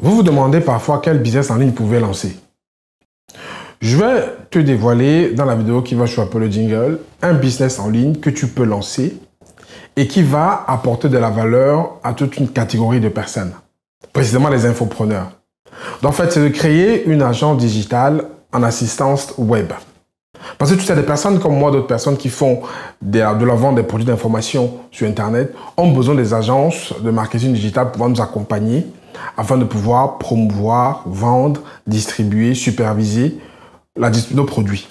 Vous vous demandez parfois quel business en ligne vous pouvez lancer. Je vais te dévoiler dans la vidéo qui va choper le jingle un business en ligne que tu peux lancer et qui va apporter de la valeur à toute une catégorie de personnes, précisément les infopreneurs. Donc, en fait, c'est de créer une agence digitale en assistance web. Parce que tu sais, des personnes comme moi, d'autres personnes qui font de la vente des produits d'information sur Internet ont besoin des agences de marketing digital pour pouvoir nous accompagner afin de pouvoir promouvoir, vendre, distribuer, superviser nos produits.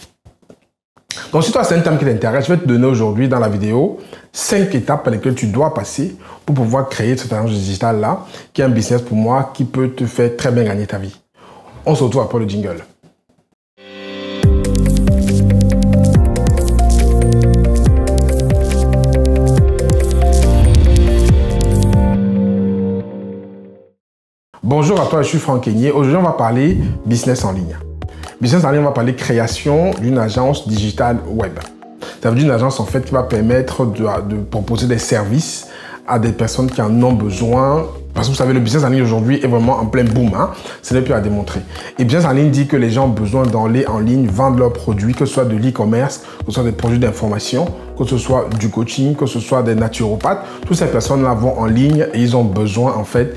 Donc, si toi, c'est un thème qui t'intéresse, je vais te donner aujourd'hui dans la vidéo 5 étapes par lesquelles tu dois passer pour pouvoir créer cette agence digitale-là, qui est un business pour moi qui peut te faire très bien gagner ta vie. On se retrouve après le jingle. Bonjour à toi, je suis Franck Kenyé. Aujourd'hui, on va parler business en ligne. Business en ligne, on va parler création d'une agence digitale web. Ça veut dire une agence en fait qui va permettre de proposer des services à des personnes qui en ont besoin. Parce que vous savez, le business en ligne aujourd'hui est vraiment en plein boom. Ce n'est plus à démontrer. Et business en ligne dit que les gens ont besoin d'aller en ligne, vendre leurs produits, que ce soit de l'e-commerce, que ce soit des produits d'information, que ce soit du coaching, que ce soit des naturopathes. Toutes ces personnes-là vont en ligne et ils ont besoin en fait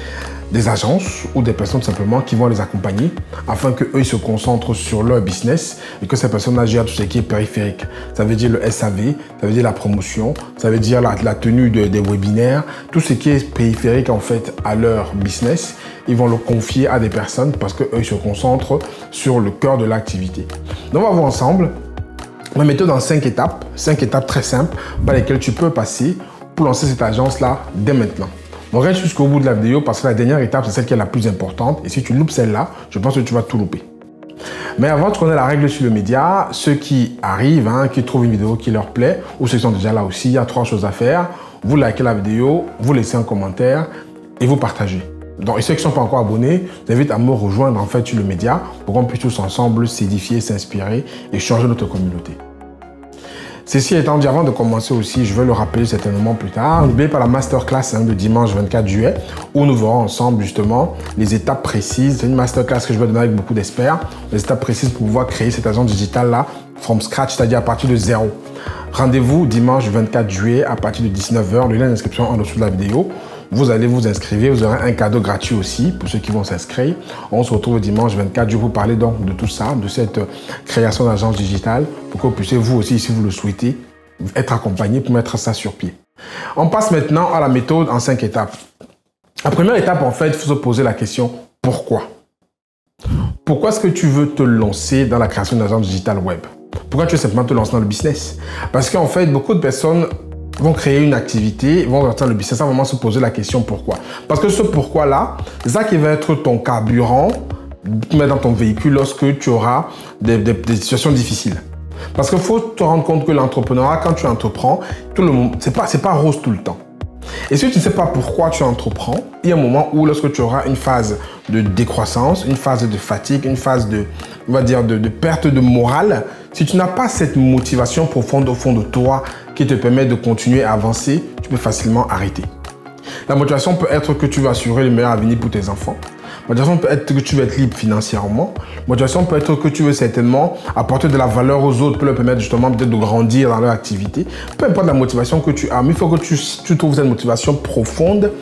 des agences ou des personnes simplement qui vont les accompagner afin qu'eux ils se concentrent sur leur business et que ces personnes-là gèrent tout ce qui est périphérique. Ça veut dire le SAV, ça veut dire la promotion, ça veut dire la tenue des webinaires, tout ce qui est périphérique en fait à leur business, ils vont le confier à des personnes parce qu'eux ils se concentrent sur le cœur de l'activité. Donc on va voir ensemble ma méthode en 5 étapes très simples par lesquelles tu peux passer pour lancer cette agence-là dès maintenant. Donc reste jusqu'au bout de la vidéo parce que la dernière étape, c'est celle qui est la plus importante. Et si tu loupes celle-là, je pense que tu vas tout louper. Mais avant, tu connais la règle sur le média. Ceux qui arrivent, qui trouvent une vidéo qui leur plaît, ou ceux qui sont déjà là aussi, il y a 3 choses à faire. Vous likez la vidéo, vous laissez un commentaire et vous partagez. Donc, et ceux qui ne sont pas encore abonnés, je t'invite à me rejoindre en fait sur le média pour qu'on puisse tous ensemble s'édifier, s'inspirer et changer notre communauté. Ceci étant dit, avant de commencer aussi, je veux le rappeler certainement plus tard. N'oubliez pas la masterclass de dimanche 24 juillet où nous verrons ensemble justement les étapes précises. C'est une masterclass que je vais donner avec beaucoup d'experts. Les étapes précises pour pouvoir créer cette agence digitale là from scratch, c'est-à-dire à partir de zéro. Rendez-vous dimanche 24 juillet à partir de 19 h. Le lien d'inscription en dessous de la vidéo. Vous allez vous inscrire, vous aurez un cadeau gratuit aussi pour ceux qui vont s'inscrire. On se retrouve dimanche 24 juillet pour parler donc de tout ça, de cette création d'agence digitale pour que vous puissiez vous aussi, si vous le souhaitez, être accompagné pour mettre ça sur pied. On passe maintenant à la méthode en 5 étapes. La première étape, en fait, il faut se poser la question pourquoi. Pourquoi est-ce que tu veux te lancer dans la création d'une agence digitale web? Pourquoi tu veux simplement te lancer dans le business? Parce qu'en fait, beaucoup de personnes vont créer une activité, vont rentrer dans le business sans vraiment se poser la question pourquoi. Parce que ce pourquoi-là, c'est ça qui va être ton carburant pour mettre dans ton véhicule lorsque tu auras des situations difficiles. Parce qu'il faut te rendre compte que l'entrepreneuriat, quand tu entreprends, tout le monde, c'est pas rose tout le temps. Et si tu ne sais pas pourquoi tu entreprends, il y a un moment où lorsque tu auras une phase de décroissance, une phase de fatigue, une phase on va dire de perte de morale, si tu n'as pas cette motivation profonde au fond de toi qui te permet de continuer à avancer, tu peux facilement arrêter. La motivation peut être que tu veux assurer le meilleur avenir pour tes enfants. La motivation peut être que tu veux être libre financièrement. La motivation peut être que tu veux certainement apporter de la valeur aux autres pour leur permettre justement peut-être de grandir dans leur activité. Peu importe la motivation que tu as, mais il faut que tu trouves cette motivation profonde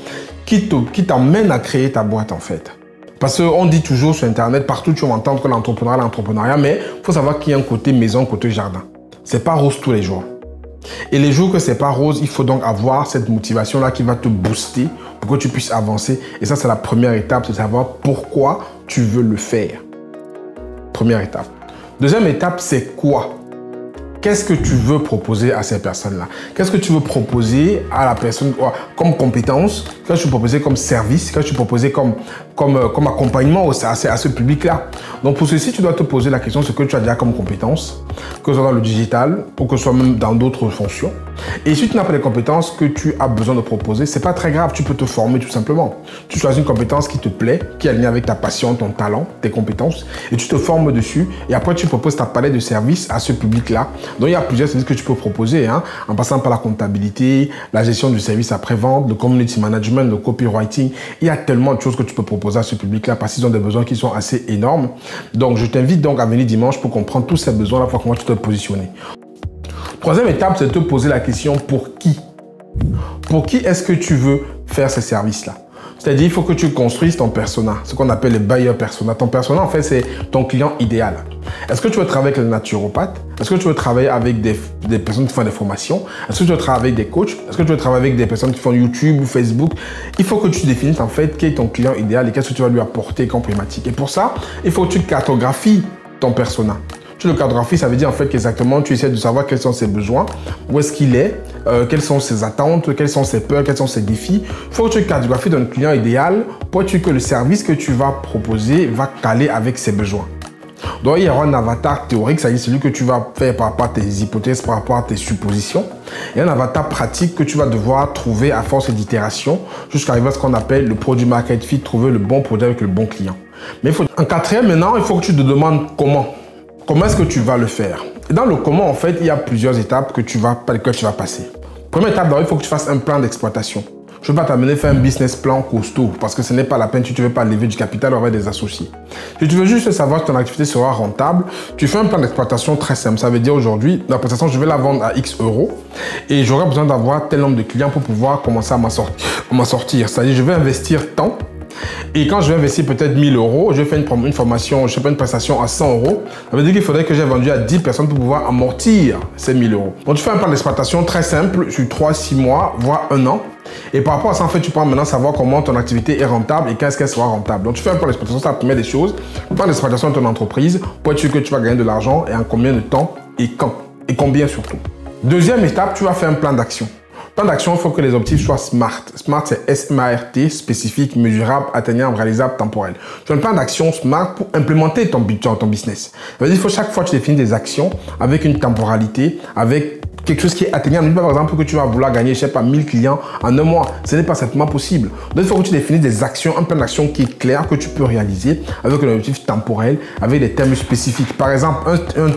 qui t'emmène à créer ta boîte en fait. Parce qu'on dit toujours sur Internet, partout tu vas entendre que l'entrepreneuriat, mais il faut savoir qu'il y a un côté maison, un côté jardin. C'est pas rose tous les jours. Et les jours que c'est pas rose, il faut donc avoir cette motivation-là qui va te booster pour que tu puisses avancer. Et ça, c'est la première étape, c'est de savoir pourquoi tu veux le faire. Première étape. Deuxième étape, c'est quoi? Qu'est-ce que tu veux proposer à ces personnes-là? Qu'est-ce que tu veux proposer à la personne comme compétence? Qu'est-ce que tu veux proposer comme service? Qu'est-ce que tu veux proposer comme accompagnement à ce public-là? Donc pour ceci, tu dois te poser la question de ce que tu as déjà comme compétence, que ce soit dans le digital ou que ce soit même dans d'autres fonctions. Et si tu n'as pas les compétences que tu as besoin de proposer, c'est pas très grave, tu peux te former tout simplement. Tu choisis une compétence qui te plaît, qui est alignée avec ta passion, ton talent, tes compétences, et tu te formes dessus. Et après, tu proposes ta palette de services à ce public-là Donc, il y a plusieurs services que tu peux proposer, hein, en passant par la comptabilité, la gestion du service après-vente, le community management, le copywriting. Il y a tellement de choses que tu peux proposer à ce public-là parce qu'ils ont des besoins qui sont assez énormes. Donc, je t'invite donc à venir dimanche pour comprendre tous ces besoins-là, pour comment tu te positionner. Troisième étape, c'est de te poser la question pour qui? Pour qui est-ce que tu veux faire ces services-là? C'est-à-dire, il faut que tu construises ton persona, ce qu'on appelle le buyer persona. Ton persona, en fait, c'est ton client idéal. Est-ce que tu veux travailler avec les naturopathes? Est-ce que tu veux travailler avec des personnes qui font des formations? Est-ce que tu veux travailler avec des coachs? Est-ce que tu veux travailler avec des personnes qui font YouTube ou Facebook? Il faut que tu définisses en fait quel est ton client idéal et qu'est-ce que tu vas lui apporter comme problématique. Et pour ça, il faut que tu cartographies ton persona. Tu le cartographies, ça veut dire en fait qu'exactement tu essaies de savoir quels sont ses besoins, où est-ce qu'il est, quelles sont ses attentes, quelles sont ses peurs, quels sont ses défis. Il faut que tu cartographies ton client idéal pour être sûr que le service que tu vas proposer va caler avec ses besoins. Donc, il y aura un avatar théorique, c'est-à-dire celui que tu vas faire par rapport à tes hypothèses, par rapport à tes suppositions. Et un avatar pratique que tu vas devoir trouver à force d'itération jusqu'à arriver à ce qu'on appelle le produit market fit, trouver le bon produit avec le bon client. Mais en quatrième, maintenant, il faut que tu te demandes comment. Comment est-ce que tu vas le faire? Et dans le comment, en fait, il y a plusieurs étapes par lesquelles tu vas passer. Première étape, il faut que tu fasses un plan d'exploitation. Je ne vais pas t'amener à faire un business plan costaud parce que ce n'est pas la peine si tu ne veux pas lever du capital avec des associés. Si tu veux juste savoir que ton activité sera rentable, tu fais un plan d'exploitation très simple. Ça veut dire aujourd'hui, la prestation, je vais la vendre à X euros et j'aurai besoin d'avoir tel nombre de clients pour pouvoir commencer à m'en sortir. C'est-à-dire, je vais investir tant. Et quand je vais investir peut-être 1000 euros, je vais faire une formation, je fais une prestation à 100 euros. Ça veut dire qu'il faudrait que j'ai vendu à 10 personnes pour pouvoir amortir ces 1000 euros. Donc, tu fais un plan d'exploitation très simple sur 3-6 mois, voire 1 an. Et par rapport à ça, en fait, tu peux maintenant savoir comment ton activité est rentable et qu'est-ce qu'elle sera rentable. Donc, tu fais un plan d'exploitation, c'est la première des choses. Un plan d'exploitation de ton entreprise pour être sûr que tu vas gagner de l'argent et en combien de temps et quand. Et combien surtout. Deuxième étape, tu vas faire un plan d'action. Plan d'action, il faut que les objectifs soient SMART. SMART, c'est S-M-A-R-T, spécifique, mesurable, atteignable, réalisable, temporel. Tu as un plan d'action SMART pour implémenter ton business. Ça veut dire qu'il faut chaque fois que tu définis des actions avec une temporalité, avec quelque chose qui est atteignable. N'oublie pas par exemple que tu vas vouloir gagner, je sais pas, 1000 clients en un mois. Ce n'est pas simplement possible. Donc, il faut que tu définisses des actions, un plan d'action qui est clair, que tu peux réaliser avec un objectif temporel, avec des termes spécifiques. Par exemple,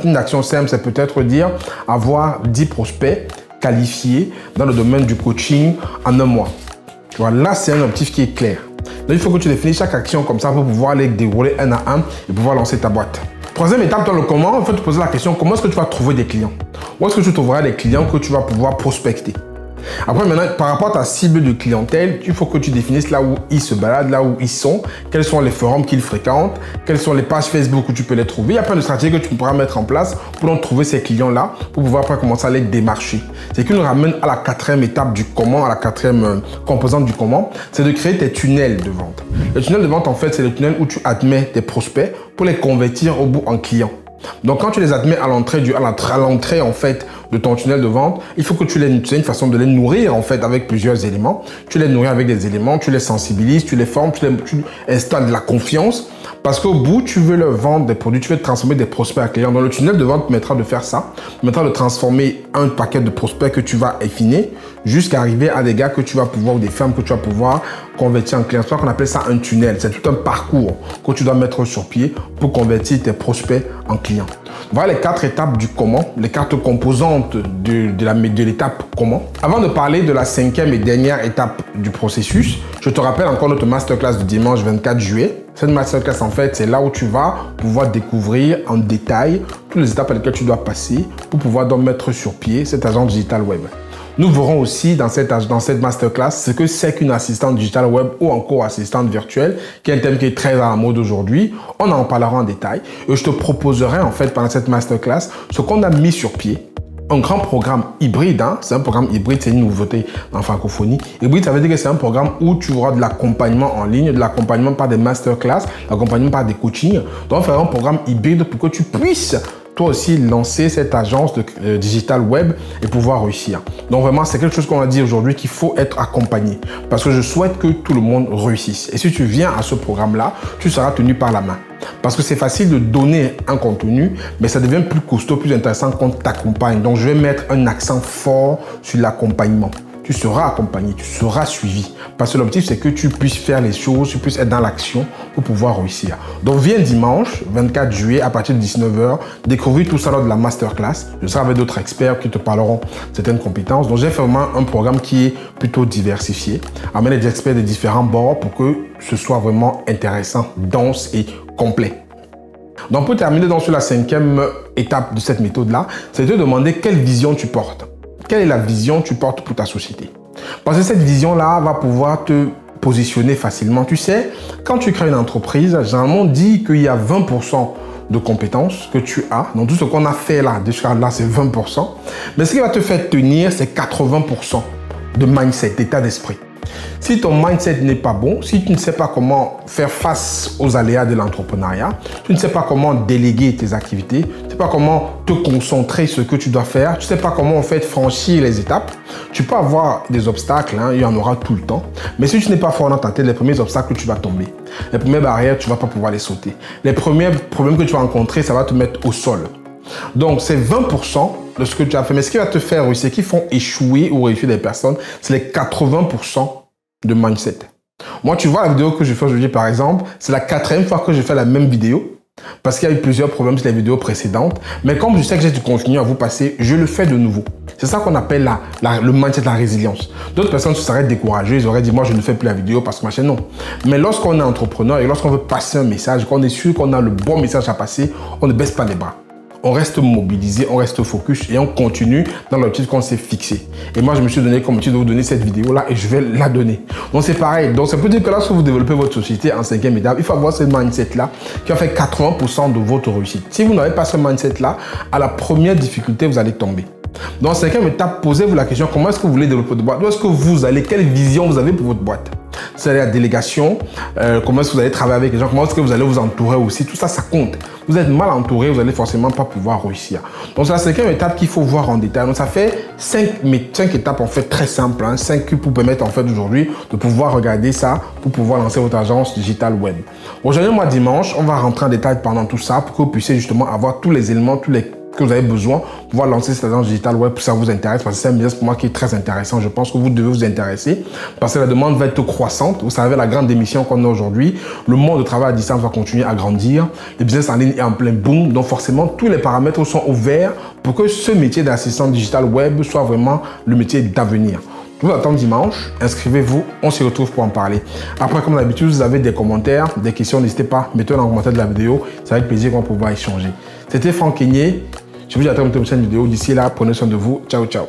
une action simple, c'est peut-être dire avoir 10 prospects qualifiés dans le domaine du coaching en un mois. Tu vois, là, c'est un objectif qui est clair. Donc, il faut que tu définisses chaque action comme ça pour pouvoir les dérouler un à un et pouvoir lancer ta boîte. Troisième étape dans le comment, il faut te poser la question, comment est-ce que tu vas trouver des clients? Où est-ce que tu trouveras des clients que tu vas pouvoir prospecter? Après, maintenant, par rapport à ta cible de clientèle, il faut que tu définisses là où ils se baladent, là où ils sont, quels sont les forums qu'ils fréquentent, quelles sont les pages Facebook où tu peux les trouver. Il y a plein de stratégies que tu pourras mettre en place pour donc trouver ces clients-là, pour pouvoir après commencer à les démarcher. C'est qui nous ramène à la quatrième étape du comment, à la quatrième composante du comment, c'est de créer tes tunnels de vente. Le tunnel de vente, en fait, c'est le tunnel où tu admets tes prospects pour les convertir au bout en clients. Donc, quand tu les admets à l'entrée en fait de ton tunnel de vente, il faut que tu aies une façon de les nourrir en fait avec plusieurs éléments. Tu les nourris avec des éléments, tu les sensibilises, tu les formes, tu installes de la confiance. Parce qu'au bout, tu veux leur vendre des produits, tu veux transformer des prospects à clients. Donc, le tunnel de vente permettra de faire ça, permettra de transformer un paquet de prospects que tu vas affiner jusqu'à arriver à des gars que tu vas pouvoir, ou des femmes que tu vas pouvoir convertir en clients. C'est pour ça qu'on appelle ça un tunnel. C'est tout un parcours que tu dois mettre sur pied pour convertir tes prospects en clients. Voilà les 4 étapes du comment, les 4 composantes de l'étape comment. Avant de parler de la 5e et dernière étape du processus, je te rappelle encore notre masterclass du dimanche 24 juillet. Cette masterclass, en fait, c'est là où tu vas pouvoir découvrir en détail toutes les étapes par lesquelles tu dois passer pour pouvoir donc mettre sur pied cette agence digitale web. Nous verrons aussi dans cette masterclass ce que c'est qu'une assistante digitale web ou encore assistante virtuelle, qui est un thème qui est très à la mode aujourd'hui. On en parlera en détail et je te proposerai en fait pendant cette masterclass ce qu'on a mis sur pied. Un grand programme hybride, hein? C'est un programme hybride, c'est une nouveauté en francophonie. Hybride, ça veut dire que c'est un programme où tu auras de l'accompagnement en ligne, de l'accompagnement par des masterclass, l'accompagnement par des coachings. Donc, on fera un programme hybride pour que tu puisses toi aussi lancer cette agence de digital web et pouvoir réussir. Donc vraiment, c'est quelque chose qu'on a dit aujourd'hui qu'il faut être accompagné parce que je souhaite que tout le monde réussisse. Et si tu viens à ce programme-là, tu seras tenu par la main. Parce que c'est facile de donner un contenu, mais ça devient plus costaud, plus intéressant quand on t'accompagne. Donc, je vais mettre un accent fort sur l'accompagnement. tu seras accompagné, tu seras suivi. Parce que l'objectif, c'est que tu puisses faire les choses, tu puisses être dans l'action pour pouvoir réussir. Donc, viens dimanche, 24 juillet, à partir de 19 h, découvrir tout ça lors de la masterclass. Je serai avec d'autres experts qui te parleront de certaines compétences. Donc, j'ai fait vraiment un programme qui est plutôt diversifié, amener des experts de différents bords pour que ce soit vraiment intéressant, dense et complet. Donc, pour terminer sur la 5e étape de cette méthode-là, c'est de te demander quelle vision tu portes. Quelle est la vision que tu portes pour ta société? Parce que cette vision-là va pouvoir te positionner facilement. Tu sais, quand tu crées une entreprise, généralement on dit qu'il y a 20% de compétences que tu as. Donc, tout ce qu'on a fait là, jusqu'à là, c'est 20%. Mais ce qui va te faire tenir, c'est 80% de mindset, d'état d'esprit. Si ton mindset n'est pas bon, si tu ne sais pas comment faire face aux aléas de l'entrepreneuriat, tu ne sais pas comment déléguer tes activités, tu ne sais pas comment te concentrer sur ce que tu dois faire, tu ne sais pas comment en fait franchir les étapes, tu peux avoir des obstacles, hein, il y en aura tout le temps. Mais si tu n'es pas fort dans ta tête, les premiers obstacles, tu vas tomber. Les premières barrières, tu ne vas pas pouvoir les sauter. Les premiers problèmes que tu vas rencontrer, ça va te mettre au sol. Donc, c'est 20% de ce que tu as fait. Mais ce qui va te faire réussir, ce qui font échouer ou réussir des personnes, c'est les 80% de mindset. Moi, tu vois la vidéo que je fais aujourd'hui, par exemple, c'est la 4e fois que je fais la même vidéo parce qu'il y a eu plusieurs problèmes sur les vidéos précédentes. Mais comme je sais que j'ai du contenu à vous passer, je le fais de nouveau. C'est ça qu'on appelle le mindset, la résilience. D'autres personnes se seraient découragées, ils auraient dit, moi, je ne fais plus la vidéo parce que machin, non. Mais lorsqu'on est entrepreneur et lorsqu'on veut passer un message, qu'on est sûr qu'on a le bon message à passer, on ne baisse pas les bras. On reste mobilisé, on reste focus et on continue dans l'objectif qu'on s'est fixé. Et moi, je me suis donné comme objectif de vous donner cette vidéo-là et je vais la donner. Donc, c'est pareil. Donc, ça peut dire que lorsque vous développez votre société en 5e étape, il faut avoir ce mindset-là qui va faire 80% de votre réussite. Si vous n'avez pas ce mindset-là, à la première difficulté, vous allez tomber. Dans 5e étape, posez-vous la question, comment est-ce que vous voulez développer votre boîte? Où est-ce que vous allez? Quelle vision vous avez pour votre boîte? C'est la délégation, comment est-ce que vous allez travailler avec les gens, comment est-ce que vous allez vous entourer aussi, tout ça, ça compte. Vous êtes mal entouré, vous allez forcément pas pouvoir réussir. Donc, c'est la 5e étape qu'il faut voir en détail. Donc, ça fait 5 étapes en fait très simples, hein, 5 pour permettre en fait aujourd'hui de pouvoir regarder ça, pour pouvoir lancer votre agence digitale web. Aujourd'hui, moi, dimanche, on va rentrer en détail pendant tout ça pour que vous puissiez justement avoir tous les éléments, que vous avez besoin pour pouvoir lancer cette agence digitale web, si ça vous intéresse, parce que c'est un business pour moi qui est très intéressant. Je pense que vous devez vous intéresser parce que la demande va être croissante. Vous savez, la grande démission qu'on a aujourd'hui, le monde de travail à distance va continuer à grandir. Le business en ligne est en plein boom. Donc forcément, tous les paramètres sont ouverts pour que ce métier d'assistant digital web soit vraiment le métier d'avenir. Je vous attends dimanche, inscrivez-vous, on se retrouve pour en parler. Après, comme d'habitude, vous avez des commentaires, des questions, n'hésitez pas, mettez-les dans le commentaire de la vidéo, c'est avec plaisir qu'on va pouvoir échanger. C'était Franck Kenyé, je vous dis à très bientôt dans une prochaine vidéo. D'ici là, prenez soin de vous, ciao ciao.